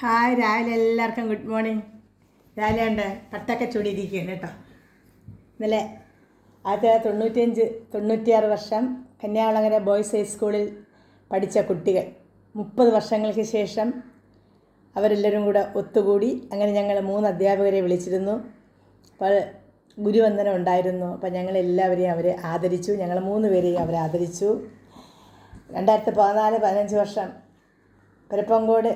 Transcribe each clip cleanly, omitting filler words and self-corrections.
Hi, രാവിലെ എല്ലാവർക്കും good morning. രാവിലെ ഉണ്ട് പട്ടൊക്കെ ചൂടിയിരിക്കുകയാണ് കേട്ടോ. ഇന്നലെ 1996 വർഷം കന്യാകുളങ്ങര ബോയ്സ് ഹൈസ്കൂളിൽ പഠിച്ച കുട്ടികൾ 30 വർഷങ്ങൾക്ക് ശേഷം അവരെല്ലാവരും കൂടെ ഒത്തുകൂടി. അങ്ങനെ ഞങ്ങൾ 3 അധ്യാപകരെ വിളിച്ചിരുന്നു. അപ്പോൾ ഗുരുവന്ദനം ഉണ്ടായിരുന്നു. അപ്പോൾ ഞങ്ങളെല്ലാവരെയും അവരെ ആദരിച്ചു. ഞങ്ങൾ 3 പേരെയും അവരെ ആദരിച്ചു. 2014-15 വർഷം പരപ്പങ്കോട്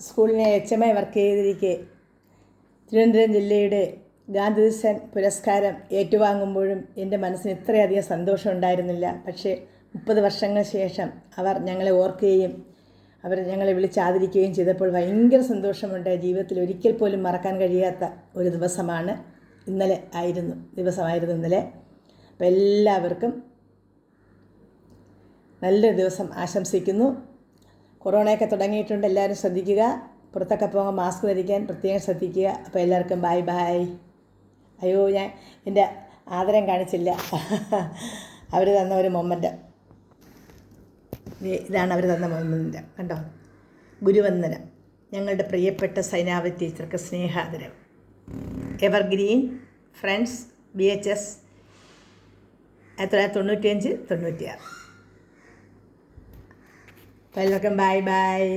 സ്കൂളിനെ HM വർക്ക് ചെയ്തിരിക്കെ തിരുവനന്തപുരം ജില്ലയുടെ ഗാന്ധിദിസൻ പുരസ്കാരം ഏറ്റുവാങ്ങുമ്പോഴും എൻ്റെ മനസ്സിന് ഇത്രയധികം സന്തോഷം ഉണ്ടായിരുന്നില്ല. പക്ഷേ 30 വർഷങ്ങൾക്ക് ശേഷം അവർ ഞങ്ങളെ ഓർക്കുകയും അവർ ഞങ്ങളെ വിളിച്ചാദരിക്കുകയും ചെയ്തപ്പോൾ ഭയങ്കര സന്തോഷമുണ്ട്. ജീവിതത്തിൽ ഒരിക്കൽ പോലും മറക്കാൻ കഴിയാത്ത ഒരു ദിവസമായിരുന്നു ഇന്നലെ. അപ്പോൾ എല്ലാവർക്കും നല്ലൊരു ദിവസം ആശംസിക്കുന്നു. കൊറോണയൊക്കെ തുടങ്ങിയിട്ടുണ്ട്, എല്ലാവരും ശ്രദ്ധിക്കുക. പുറത്തൊക്കെ പോകുമ്പോൾ മാസ്ക് ധരിക്കാൻ പ്രത്യേകം ശ്രദ്ധിക്കുക. അപ്പോൾ എല്ലാവർക്കും ബായ് ബായ്. അയ്യോ, ഞാൻ എൻ്റെ ആദരം കാണിച്ചില്ല. അവർ തന്ന ഒരു മൊമെൻ്റ്, ഇതാണ് അവർ തന്ന മൊമെൻ്റ്. കണ്ടോ, ഗുരുവന്ദനം. ഞങ്ങളുടെ പ്രിയപ്പെട്ട സൈനാവതി ടീച്ചർക്ക് സ്നേഹാദരം. Evergreen friends, BHS 1995-96. അപ്പോൾ എല്ലാവർക്കും ബായ് ബായ്.